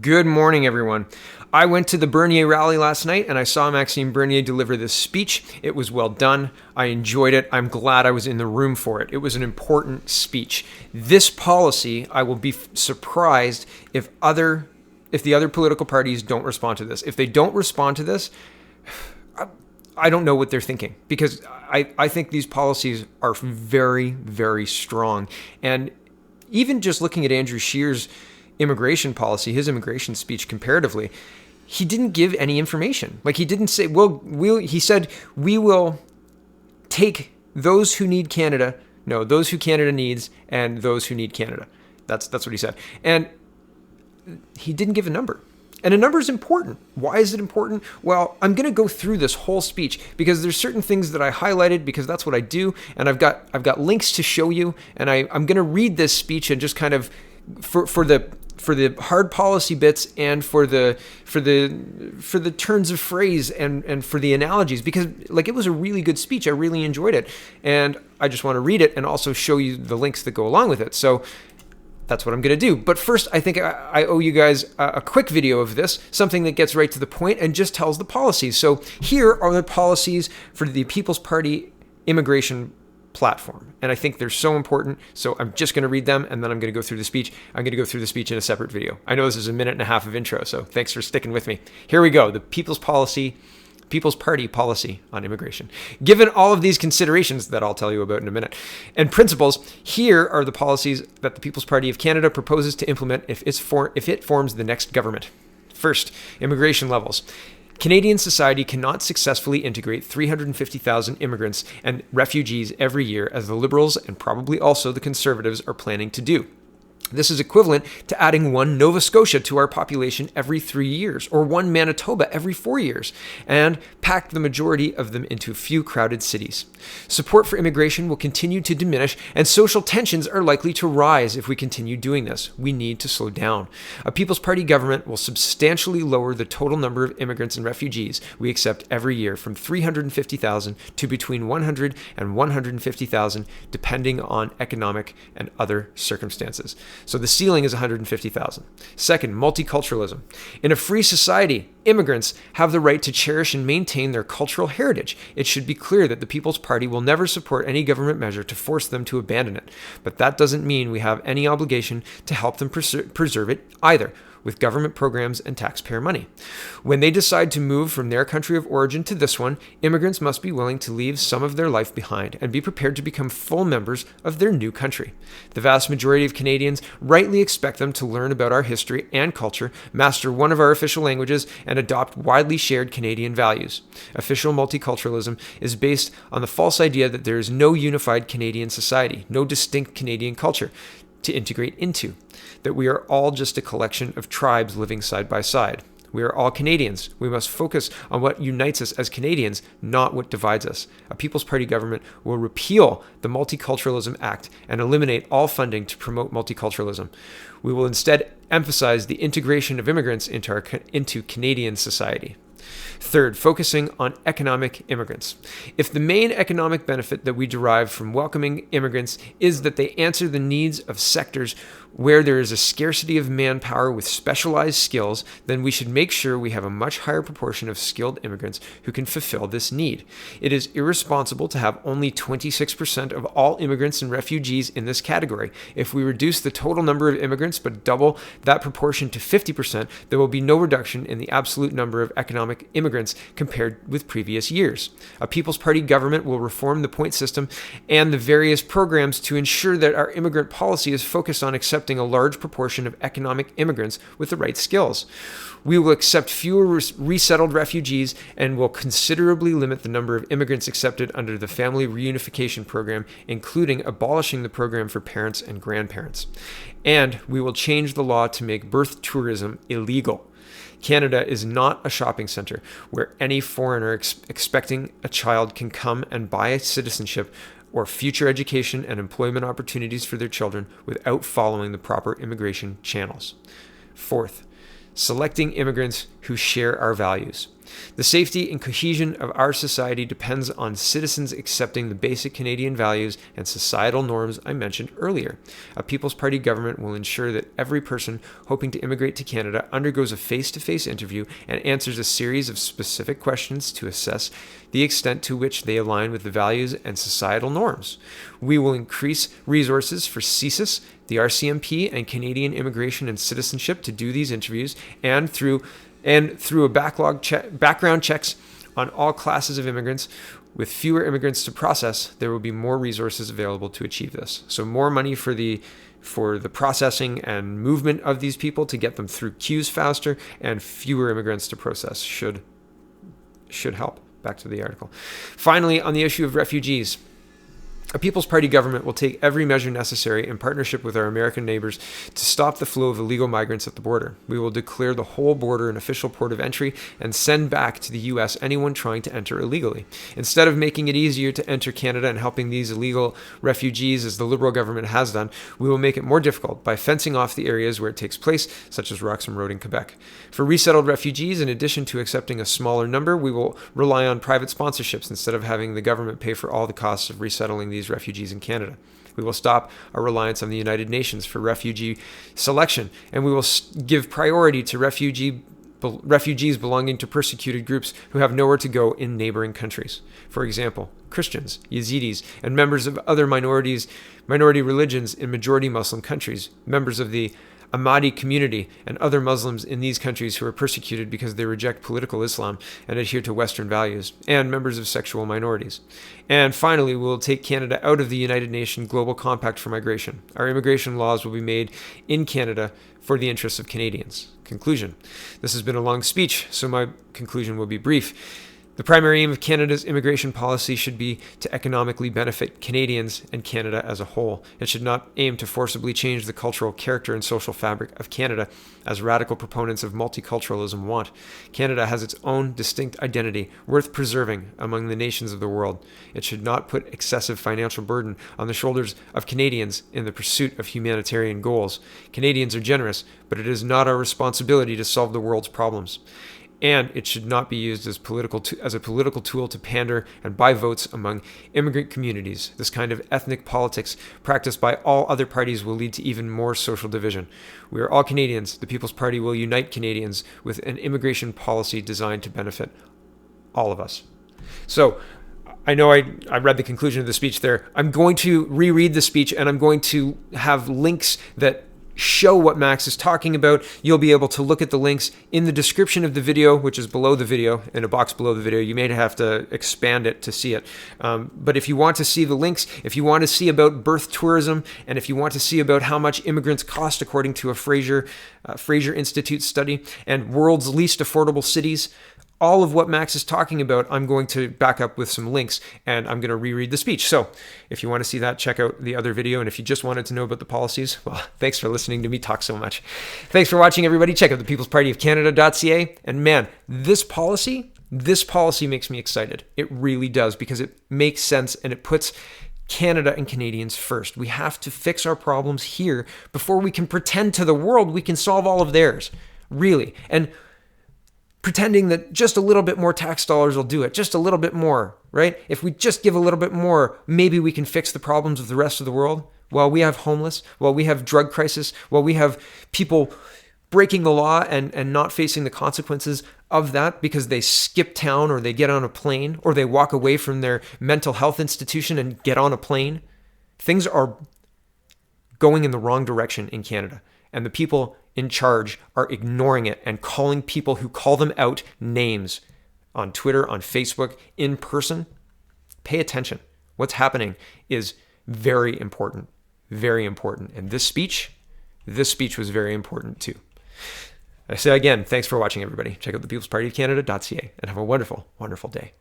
Good morning, everyone. I went to the Bernier rally last night and I saw Maxime Bernier deliver this speech. It was well done. I enjoyed it. I'm glad I was in the room for it. It was an important speech. This policy, I will be surprised if the other political parties don't respond to this. If they don't respond to this, I don't know what they're thinking, because I think these policies are very, very strong. And even just looking at Andrew Scheer's immigration policy, his immigration speech comparatively, he didn't give any information. Like, he didn't say, he said, we will take those who need Canada, those who Canada needs, and those who need Canada. That's what he said. And he didn't give a number. And a number is important. Why is it important? Well, I'm going to go through this whole speech because there's certain things that I highlighted because that's what I do, and I've got links to show you, and I'm going to read this speech and just kind of for the hard policy bits and for the turns of phrase and for the analogies, because it was a really good speech. I really enjoyed it, and I just want to read it and also show you the links that go along with it. So that's what I'm going to do. But first, I think I owe you guys a quick video of this, something that gets right to the point and just tells the policies. So here are the policies for the People's Party immigration platform. And I think they're so important. So I'm just going to read them, and then I'm going to go through the speech. I'm going to go through the speech in a separate video. I know this is a minute and a half of intro, so thanks for sticking with me. Here we go. The People's Party policy on immigration. Given all of these considerations that I'll tell you about in a minute, and principles, here are the policies that the People's Party of Canada proposes to implement if it forms the next government. First, immigration levels. Canadian society cannot successfully integrate 350,000 immigrants and refugees every year, as the Liberals and probably also the Conservatives are planning to do. This is equivalent to adding one Nova Scotia to our population every 3 years, or one Manitoba every 4 years, and pack the majority of them into a few crowded cities. Support for immigration will continue to diminish, and social tensions are likely to rise if we continue doing this. We need to slow down. A People's Party government will substantially lower the total number of immigrants and refugees we accept every year from 350,000 to between 100 and 150,000, depending on economic and other circumstances. So the ceiling is 150,000. Second, multiculturalism. In a free society, immigrants have the right to cherish and maintain their cultural heritage. It should be clear that the People's Party will never support any government measure to force them to abandon it. But that doesn't mean we have any obligation to help them preserve it either, with government programs and taxpayer money. When they decide to move from their country of origin to this one, immigrants must be willing to leave some of their life behind and be prepared to become full members of their new country. The vast majority of Canadians rightly expect them to learn about our history and culture, master one of our official languages, and adopt widely shared Canadian values. Official multiculturalism is based on the false idea that there is no unified Canadian society, no distinct Canadian culture to integrate into, that we are all just a collection of tribes living side by side. We are all Canadians. We must focus on what unites us as Canadians, not what divides us. A People's Party government will repeal the Multiculturalism Act and eliminate all funding to promote multiculturalism. We will instead emphasize the integration of immigrants into Canadian society. Third, focusing on economic immigrants. If the main economic benefit that we derive from welcoming immigrants is that they answer the needs of sectors where there is a scarcity of manpower with specialized skills, then we should make sure we have a much higher proportion of skilled immigrants who can fulfill this need. It is irresponsible to have only 26% of all immigrants and refugees in this category. If we reduce the total number of immigrants but double that proportion to 50%, there will be no reduction in the absolute number of economic immigrants compared with previous years. A People's Party government will reform the point system and the various programs to ensure that our immigrant policy is focused on accepting a large proportion of economic immigrants with the right skills. We will accept fewer resettled refugees and will considerably limit the number of immigrants accepted under the Family Reunification Program, including abolishing the program for parents and grandparents. And we will change the law to make birth tourism illegal. Canada is not a shopping center where any foreigner expecting a child can come and buy citizenship or future education and employment opportunities for their children without following the proper immigration channels. Fourth, selecting immigrants who share our values. The safety and cohesion of our society depends on citizens accepting the basic Canadian values and societal norms I mentioned earlier. A People's Party government will ensure that every person hoping to immigrate to Canada undergoes a face-to-face interview and answers a series of specific questions to assess the extent to which they align with the values and societal norms. We will increase resources for CSIS, the RCMP, and Canadian Immigration and Citizenship to do these interviews, and through a background checks on all classes of immigrants. With fewer immigrants to process, there will be more resources available to achieve this. So more money for the processing and movement of these people to get them through queues faster, and fewer immigrants to process should help. Back to the article. Finally, on the issue of refugees, a People's Party government will take every measure necessary in partnership with our American neighbors to stop the flow of illegal migrants at the border. We will declare the whole border an official port of entry and send back to the U.S. anyone trying to enter illegally. Instead of making it easier to enter Canada and helping these illegal refugees, as the Liberal government has done, we will make it more difficult by fencing off the areas where it takes place, such as Roxham Road in Quebec. For resettled refugees, in addition to accepting a smaller number, we will rely on private sponsorships instead of having the government pay for all the costs of resettling these refugees in Canada. We will stop our reliance on the United Nations for refugee selection, and we will give priority to refugees belonging to persecuted groups who have nowhere to go in neighboring countries. For example, Christians, Yazidis, and members of other minority religions in majority Muslim countries, members of the Ahmadi community, and other Muslims in these countries who are persecuted because they reject political Islam and adhere to Western values, and members of sexual minorities. And finally, we will take Canada out of the United Nations Global Compact for Migration. Our immigration laws will be made in Canada for the interests of Canadians. Conclusion. This has been a long speech, so my conclusion will be brief. The primary aim of Canada's immigration policy should be to economically benefit Canadians and Canada as a whole. It should not aim to forcibly change the cultural character and social fabric of Canada, as radical proponents of multiculturalism want. Canada has its own distinct identity, worth preserving among the nations of the world. It should not put excessive financial burden on the shoulders of Canadians in the pursuit of humanitarian goals. Canadians are generous, but it is not our responsibility to solve the world's problems. And it should not be used as a political tool to pander and buy votes among immigrant communities. This kind of ethnic politics practiced by all other parties will lead to even more social division. We are all Canadians. The People's Party will unite Canadians with an immigration policy designed to benefit all of us. So, I know I read the conclusion of the speech there. I'm going to reread the speech, and I'm going to have links that show what Max is talking about. You'll be able to look at the links in the description of the video, which is below the video, in a box below the video. You may have to expand it to see it. But if you want to see the links, if you want to see about birth tourism, and if you want to see about how much immigrants cost according to a Fraser Institute study, and world's least affordable cities, all of what Max is talking about, I'm going to back up with some links, and I'm going to reread the speech. So if you want to see that, check out the other video. And if you just wanted to know about the policies, well, thanks for listening to me talk so much. Thanks for watching, everybody. Check out the People's Party of Canada.ca. And man, this policy makes me excited. It really does, because it makes sense and it puts Canada and Canadians first. We have to fix our problems here before we can pretend to the world we can solve all of theirs. Really. And pretending that just a little bit more tax dollars will do it, just a little bit more, right? If we just give a little bit more, maybe we can fix the problems of the rest of the world. While we have homeless, while we have drug crisis, while we have people breaking the law and not facing the consequences of that because they skip town, or they get on a plane, or they walk away from their mental health institution and get on a plane. Things are going in the wrong direction in Canada, and the people in charge are ignoring it and calling people who call them out names on Twitter, on Facebook, in person. Pay attention. What's happening is very important, very important. And this speech was very important too. I say again, thanks for watching, everybody. Check out the People's Party of Canada.ca and have a wonderful, wonderful day.